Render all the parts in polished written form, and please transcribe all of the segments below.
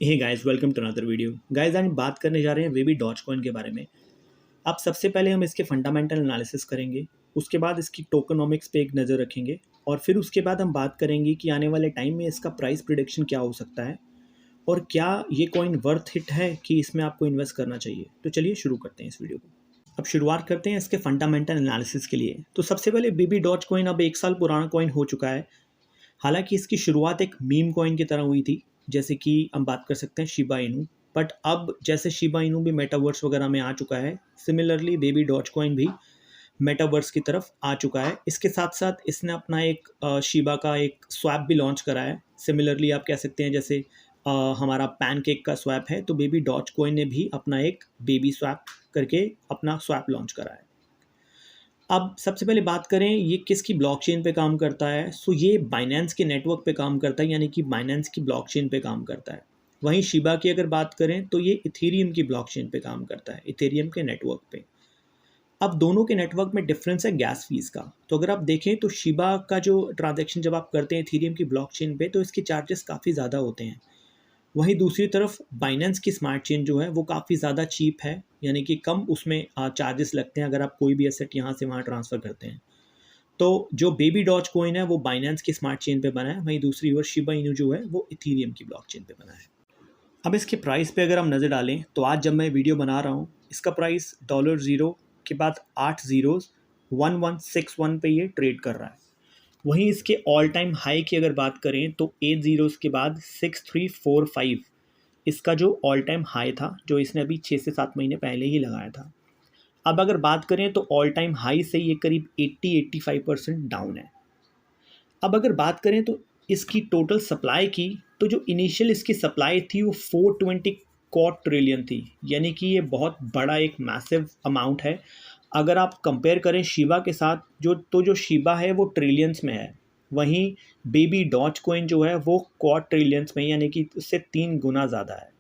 Hey guys, welcome to another video. Guys, आज हम बात करने जा रहे हैं बेबी डॉज कॉइन के बारे में। अब सबसे पहले हम इसके फंडामेंटल एनालिसिस करेंगे, उसके बाद इसकी टोकनोमिक्स पे एक नज़र रखेंगे और फिर उसके बाद हम बात करेंगे कि आने वाले टाइम में इसका प्राइस प्रिडिक्शन क्या हो सकता है और क्या ये कॉइन वर्थ इट है कि इसमें आपको इन्वेस्ट करना चाहिए। तो चलिए शुरू करते हैं इस वीडियो को। अब शुरुआत करते हैं इसके फंडामेंटल एनालिसिस के लिए। तो सबसे पहले बेबी डॉज कॉइन अब 1 साल पुराना कॉइन हो चुका है। हालांकि इसकी शुरुआत एक मीम कॉइन की तरह हुई थी, जैसे कि हम बात कर सकते हैं शिबा इनू। बट अब जैसे शिबा इनू भी मेटावर्स वगैरह में आ चुका है, सिमिलरली बेबी डॉज कॉइन भी मेटावर्स की तरफ आ चुका है। इसके साथ साथ इसने अपना एक शिबा का एक स्वैप भी लॉन्च करा है। सिमिलरली आप कह सकते हैं जैसे हमारा पैनकेक का स्वैप है, तो बेबी डॉज कॉइन ने भी अपना एक बेबी स्वैप करके अपना स्वैप लॉन्च करा है। अब सबसे पहले बात करें ये किसकी ब्लॉकचेन पे काम करता है। सो ये बाइनेंस के नेटवर्क पे काम करता है, यानी कि बाइनेंस की ब्लॉकचेन पे काम करता है। वहीं शिबा की अगर बात करें तो ये इथेरियम की ब्लॉकचेन पे काम करता है, इथेरियम के नेटवर्क पे। अब दोनों के नेटवर्क में डिफरेंस है गैस फीस का। तो अगर आप देखें तो शिबा का जो ट्रांजैक्शन जब आप करते हैं इथेरियम की ब्लॉकचेन पे, तो इसके चार्जेस काफ़ी ज़्यादा होते हैं। वहीं दूसरी तरफ बाइनेंस की स्मार्ट चेन जो है वो काफ़ी ज़्यादा चीप है, यानी कि कम उसमें चार्जेस लगते हैं अगर आप कोई भी एसेट यहाँ से वहाँ ट्रांसफ़र करते हैं। तो जो बेबी डॉज कॉइन है वो बाइनेंस की स्मार्ट चेन पे बना है, वहीं दूसरी ओर शिबा इनू जो है वो इथेरियम की ब्लॉकचेन पे बना है। अब इसके प्राइस पे अगर हम नज़र डालें तो आज जब मैं वीडियो बना रहा हूँ इसका प्राइस $0 के बाद 8 ज़ीरोज़ 1161 पे ये ट्रेड कर रहा है। वहीं इसके ऑल टाइम हाई की अगर बात करें तो 8 ज़ीरोज़ के बाद 6345 इसका जो ऑल टाइम हाई था, जो इसने अभी 6 से 7 महीने पहले ही लगाया था। अब अगर बात करें तो ऑल टाइम हाई से ये करीब 80-85% डाउन है। अब अगर बात करें तो इसकी टोटल सप्लाई की, तो जो इनिशियल इसकी सप्लाई थी वो 420 क्वाड ट्रिलियन थी, यानी कि ये बहुत बड़ा एक मैसिव अमाउंट है। अगर आप कंपेयर करें शिबा के साथ, जो शिबा है वो ट्रिलियंस में है, वहीं बेबी डॉज कॉइन जो है वो क्वाड ट्रिलियंस में, यानी कि उससे 3 गुना ज़्यादा है।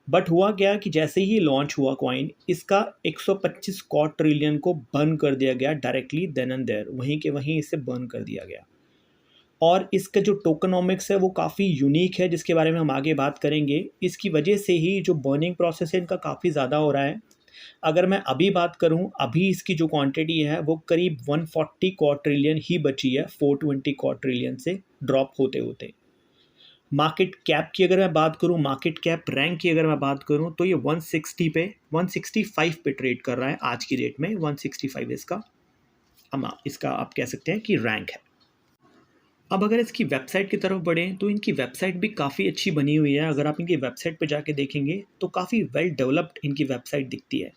बट हुआ क्या कि जैसे ही लॉन्च हुआ कॉइन, इसका 125 क्वाड ट्रिलियन को बर्न कर दिया गया डायरेक्टली देन एंड देयर, वहीं के वहीं इसे बर्न कर दिया गया। और इसका जो टोकनोमिक्स है वो काफ़ी यूनिक है, जिसके बारे में हम आगे बात करेंगे। इसकी वजह से ही जो बर्निंग प्रोसेस है इनका काफ़ी ज़्यादा हो रहा है। अगर मैं अभी बात करूं, अभी इसकी जो क्वांटिटी है वो करीब 140 क्वाड्रिलियन ही बची है 420 क्वाड्रिलियन से ड्रॉप होते होते। मार्केट कैप की अगर मैं बात करूं, मार्केट कैप रैंक की अगर मैं बात करूं, तो ये 165 पे ट्रेड कर रहा है आज की डेट में। 165 इसका आप कह सकते हैं कि रैंक है। अब अगर इसकी वेबसाइट की तरफ बढ़ें तो इनकी वेबसाइट भी काफ़ी अच्छी बनी हुई है। अगर आप इनकी वेबसाइट पर जाके देखेंगे तो काफ़ी वेल डेवलप्ड इनकी वेबसाइट दिखती है।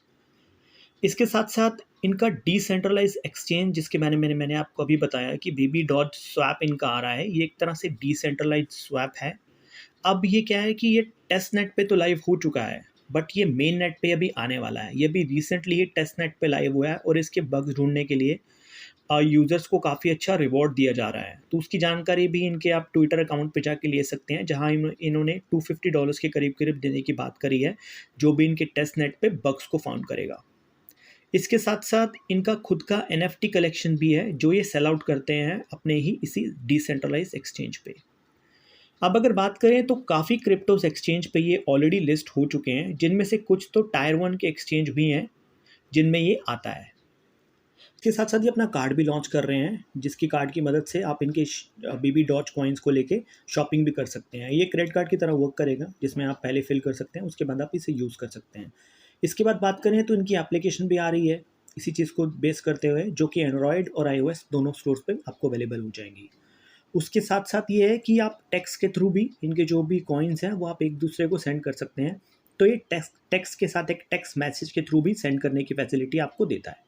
इसके साथ साथ इनका डिसेंट्रलाइज एक्सचेंज, जिसके मैंने आपको अभी बताया कि बेबी डॉज स्वैप इनका आ रहा है, ये एक तरह से डिसेंट्रलाइज स्वैप है। अब ये क्या है कि ये टेस्ट नेट पे तो लाइव हो चुका है, बट ये मेन नेट पे अभी आने वाला है। ये भी रिसेंटली ही टेस्ट नेट पे लाइव हुआ है और इसके बग्स ढूंढने के लिए यूज़र्स को काफ़ी अच्छा रिवॉर्ड दिया जा रहा है। तो उसकी जानकारी भी इनके आप ट्विटर अकाउंट पे जाके ले सकते हैं, जहां इन्होंने $250 के करीब करीब देने की बात करी है, जो भी इनके टेस्ट नेट पे बग्स को फाउंड करेगा। इसके साथ साथ इनका खुद का NFT कलेक्शन भी है, जो ये सेल आउट करते हैं अपने ही इसी डिसेंट्रलाइज एक्सचेंज पे। अब अगर बात करें तो काफ़ी क्रिप्टोस एक्सचेंज पे ये ऑलरेडी लिस्ट हो चुके हैं, जिनमें से कुछ तो टायर 1 के एक्सचेंज भी हैं जिनमें ये आता है। इसके साथ साथ ये अपना कार्ड भी लॉन्च कर रहे हैं, जिसकी कार्ड की मदद से आप इनके बेबी डॉज कॉइन्स को लेके शॉपिंग भी कर सकते हैं। ये क्रेडिट कार्ड की तरह वर्क करेगा, जिसमें आप पहले फिल कर सकते हैं, उसके बाद आप इसे यूज़ कर सकते हैं। इसके बाद बात करें तो इनकी एप्लीकेशन भी आ रही है इसी चीज़ को बेस करते हुए, जो कि एंड्रॉयड और iOS दोनों स्टोर्स पे आपको अवेलेबल हो जाएंगी। उसके साथ साथ ये है कि आप टेक्स्ट के थ्रू भी इनके जो भी कॉइन्स हैं वो आप एक दूसरे को सेंड कर सकते हैं। तो ये टेक्स्ट के साथ एक टेक्स्ट मैसेज के थ्रू भी सेंड करने की फैसिलिटी आपको देता है।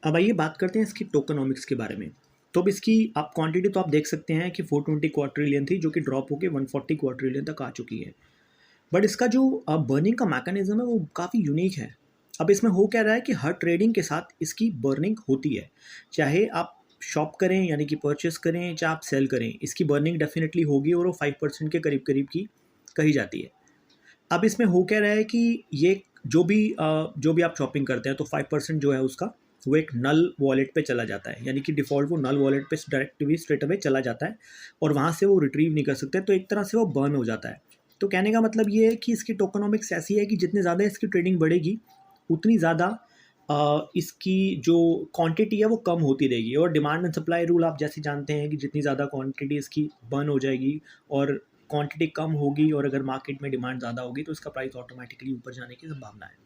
अब आइए बात करते हैं इसकी टोकनोमिक्स के बारे में। तो अब इसकी आप क्वांटिटी तो आप देख सकते हैं कि 420 क्वाड्रिलियन थी, जो कि ड्रॉप होकर 140 क्वाड्रिलियन तक आ चुकी है। बट इसका जो बर्निंग का मैकेनिज्म है वो काफ़ी यूनिक है। अब इसमें हो क्या रहा है कि हर ट्रेडिंग के साथ इसकी बर्निंग होती है, चाहे आप शॉप करें यानी कि परचेस करें, चाहे आप सेल करें, इसकी बर्निंग डेफिनेटली होगी और वो 5% के करीब करीब की कही जाती है। अब इसमें हो क्या रहा है कि ये जो भी आप शॉपिंग करते हैं तो 5% जो है उसका वो एक नल वॉलेट पे चला जाता है, यानी कि डिफ़ॉल्ट वो नल वॉलेट पे डायरेक्टली स्ट्रेट अवे चला जाता है और वहाँ से वो रिट्रीव नहीं कर सकते, तो एक तरह से वो बर्न हो जाता है। तो कहने का मतलब ये है कि इसकी टोकनोमिक्स ऐसी है कि जितनी ज़्यादा इसकी ट्रेडिंग बढ़ेगी उतनी ज़्यादा इसकी जो क्वांटिटी है वो कम होती रहेगी। और डिमांड एंड सप्लाई रूल आप जैसे जानते हैं कि जितनी ज़्यादा क्वांटिटी इसकी बर्न हो जाएगी और क्वांटिटी कम होगी और अगर मार्केट में डिमांड ज़्यादा होगी तो इसका प्राइस ऑटोमेटिकली ऊपर जाने की संभावना है।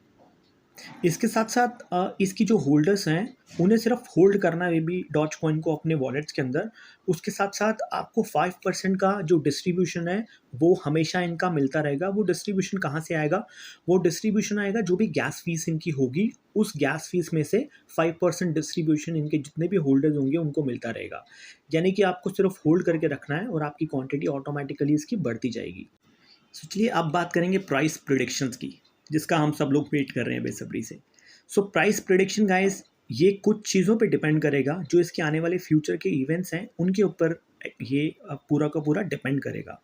इसके साथ साथ इसकी जो होल्डर्स हैं उन्हें सिर्फ होल्ड करना है भी डॉज कॉइन को अपने वॉलेट्स के अंदर। उसके साथ साथ आपको 5% का जो डिस्ट्रीब्यूशन है वो हमेशा इनका मिलता रहेगा। वो डिस्ट्रीब्यूशन कहाँ से आएगा? वो डिस्ट्रीब्यूशन आएगा जो भी गैस फीस इनकी होगी उस गैस फीस में से 5% डिस्ट्रीब्यूशन इनके जितने भी होल्डर्स होंगे उनको मिलता रहेगा। यानी कि आपको सिर्फ होल्ड करके रखना है और आपकी क्वान्टिटी ऑटोमेटिकली इसकी बढ़ती जाएगी। तो चलिए अब बात करेंगे प्राइस प्रिडिक्शंस की, जिसका हम सब लोग वेट कर रहे हैं बेसब्री से। सो प्राइस प्रिडिक्शन गाइस ये कुछ चीज़ों पे डिपेंड करेगा जो इसके आने वाले फ्यूचर के इवेंट्स हैं उनके ऊपर ये पूरा का पूरा डिपेंड करेगा।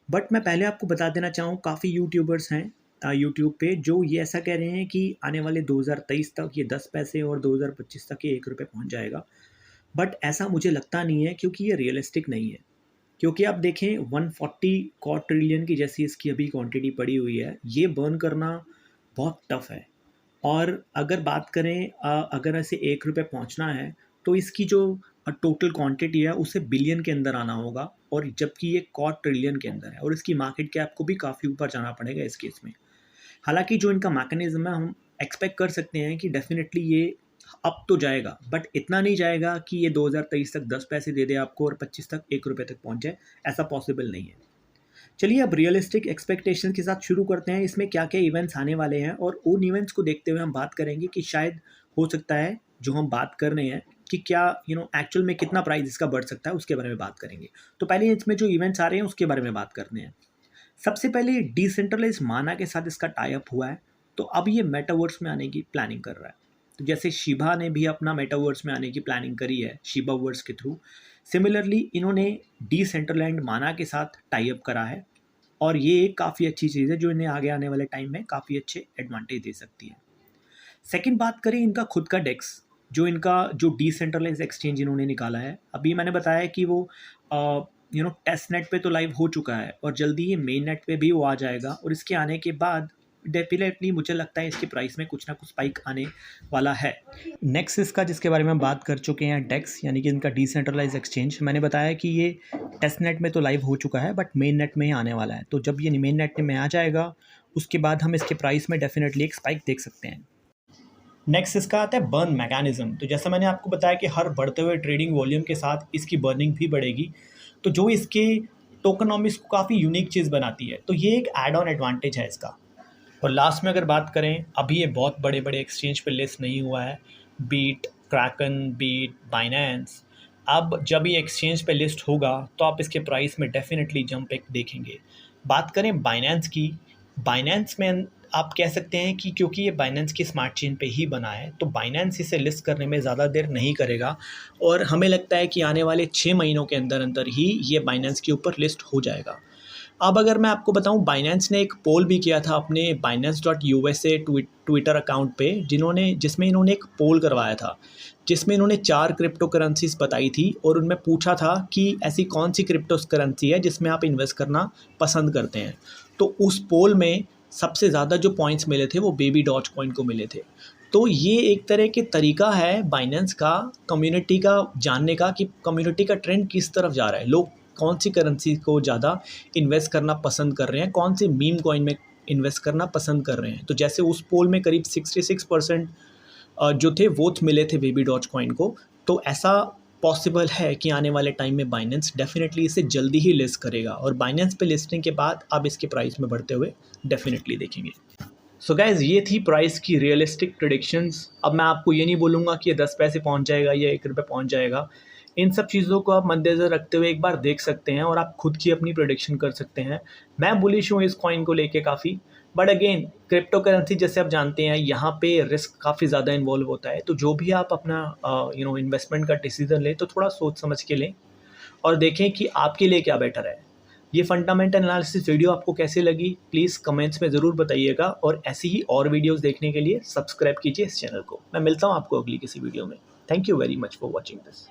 बट मैं पहले आपको बता देना चाहूँ, काफ़ी यूट्यूबर्स हैं यूट्यूब पे जो ये ऐसा कह रहे हैं कि आने वाले 2023 तक ये 10 पैसे और 2025 तक ये 1 रुपये पहुँच जाएगा। बट ऐसा मुझे लगता नहीं है क्योंकि ये रियलिस्टिक नहीं है। क्योंकि आप देखें 140 क्वाड्रिलियन की जैसी इसकी अभी क्वांटिटी पड़ी हुई है, ये बर्न करना बहुत टफ है। और अगर बात करें अगर ऐसे 1 रुपये पहुंचना है तो इसकी जो टोटल क्वांटिटी है उसे बिलियन के अंदर आना होगा, और जबकि ये क्वाड्रिलियन के अंदर है और इसकी मार्केट कैप को भी काफ़ी ऊपर जाना पड़ेगा इस केस में। हालांकि जो इनका मैकेनिज्म है हम एक्सपेक्ट कर सकते हैं कि डेफिनेटली ये अप तो जाएगा, बट इतना नहीं जाएगा कि ये 2023 तक 10 पैसे दे दे आपको और 25 तक 1 रुपये तक पहुंच जाए। ऐसा पॉसिबल नहीं है। चलिए अब रियलिस्टिक एक्सपेक्टेशन के साथ शुरू करते हैं। इसमें क्या क्या इवेंट्स आने वाले हैं और उन इवेंट्स को देखते हुए हम बात करेंगे कि शायद हो सकता है जो हम बात कर रहे हैं कि क्या एक्चुअल में कितना प्राइस इसका बढ़ सकता है उसके बारे में बात करेंगे। तो पहले इसमें जो इवेंट्स आ रहे हैं उसके बारे में बात करते हैं। सबसे पहले डिसेंट्रलाइज माना के साथ इसका टाई अप हुआ है, तो अब ये मेटावर्स में आने की प्लानिंग कर रहा है। तो जैसे शिबा ने भी अपना मेटावर्स में आने की प्लानिंग करी है शिबा वर्स के थ्रू, सिमिलरली इन्होंने डिसेंट्रलाइज्ड माना के साथ टाई अप करा है और ये एक काफ़ी अच्छी चीज़ है जो इन्हें आगे आने वाले टाइम में काफ़ी अच्छे एडवांटेज दे सकती है। सेकंड बात करें इनका खुद का डेक्स, जो डिसेंट्रलाइज एक्सचेंज इन्होंने निकाला है। अभी मैंने बताया कि वो टेस्ट नेट पे तो लाइव हो चुका है और जल्दी ही मेन नेट पे भी वो आ जाएगा, और इसके आने के बाद डेफिनेटली मुझे लगता है इसकी प्राइस में कुछ ना कुछ स्पाइक आने वाला है। नेक्स्ट इसका जिसके बारे में हम बात कर चुके हैं डेक्स, यानी कि इनका डिसेंट्रलाइज एक्सचेंज। मैंने बताया कि ये टेस्ट नेट में तो लाइव हो चुका है बट मेन नेट में ही आने वाला है। तो जब ये मेन नेट में आ जाएगा उसके बाद हम इसके प्राइस में डेफिनेटली एक स्पाइक देख सकते हैं। नेक्स्ट इसका आता है बर्न मैकेनिज्म। तो जैसा मैंने आपको बताया कि हर बढ़ते हुए ट्रेडिंग वॉल्यूम के साथ इसकी बर्निंग भी बढ़ेगी, तो जो इसके टोकनॉमिक्स को काफ़ी यूनिक चीज़ बनाती है। तो ये एक एड ऑन एडवांटेज है इसका। और लास्ट में अगर बात करें, अभी ये बहुत बड़े बड़े एक्सचेंज पे लिस्ट नहीं हुआ है, बीट, क्रैकन, बीट, बाइनेंस। अब जब ये एक्सचेंज पे लिस्ट होगा तो आप इसके प्राइस में डेफिनेटली जंप एक देखेंगे। बात करें बाइनेंस की, बाइनेंस में आप कह सकते हैं कि क्योंकि ये बाइनेंस की स्मार्ट चेन पे ही बना है तो बाइनेंस इसे लिस्ट करने में ज़्यादा देर नहीं करेगा, और हमें लगता है कि आने वाले 6 महीनों के अंदर अंदर ही ये बाइनेंस के ऊपर लिस्ट हो जाएगा। अब अगर मैं आपको बताऊं, बाइनेंस ने एक पोल भी किया था अपने binance.usa ट्विटर अकाउंट पे, जिसमें इन्होंने एक पोल करवाया था जिसमें इन्होंने 4 क्रिप्टो करेंसीज बताई थी और उनमें पूछा था कि ऐसी कौन सी क्रिप्टो करेंसी है जिसमें आप इन्वेस्ट करना पसंद करते हैं। तो उस पोल में सबसे ज़्यादा जो पॉइंट्स मिले थे वो बेबी डॉज कॉइन को मिले थे। तो ये एक तरह के तरीका है बाइनेंस का कम्युनिटी का जानने का कि कम्युनिटी का ट्रेंड किस तरफ जा रहा है, लोग कौन सी करेंसी को ज़्यादा इन्वेस्ट करना पसंद कर रहे हैं, कौन सी मीम कॉइन में इन्वेस्ट करना पसंद कर रहे हैं। तो जैसे उस पोल में करीब 66% जो थे वोट मिले थे बेबी डॉज कॉइन को, तो ऐसा पॉसिबल है कि आने वाले टाइम में बाइनेंस डेफिनेटली इसे जल्दी ही लिस्ट करेगा और बाइनेंस पे लिस्टिंग के बाद आप इसके प्राइस में बढ़ते हुए डेफिनेटली देखेंगे। सो गाइज, ये थी प्राइस की रियलिस्टिक प्रेडिक्शंस। अब मैं आपको ये नहीं बोलूँगा कि ये 10 पैसे पहुँच जाएगा या 1 रुपये पहुँच जाएगा। इन सब चीज़ों को आप मद्देनज़र रखते हुए एक बार देख सकते हैं और आप खुद की अपनी प्रेडिक्शन कर सकते हैं। मैं बुलिश हूँ इस कॉइन को लेके काफ़ी, बट अगेन क्रिप्टो करेंसी जैसे आप जानते हैं यहाँ पे रिस्क काफ़ी ज़्यादा इन्वॉल्व होता है। तो जो भी आप अपना इन्वेस्टमेंट का डिसीजन लें तो थोड़ा सोच समझ के लें और देखें कि आपके लिए क्या बेटर है। ये फंडामेंटल एनालिसिस वीडियो आपको कैसी लगी प्लीज़ कमेंट्स में ज़रूर बताइएगा, और ऐसी ही और वीडियोस देखने के लिए सब्सक्राइब कीजिए इस चैनल को। मैं मिलता हूँ आपको अगली किसी वीडियो में। Thank you very much for watching this.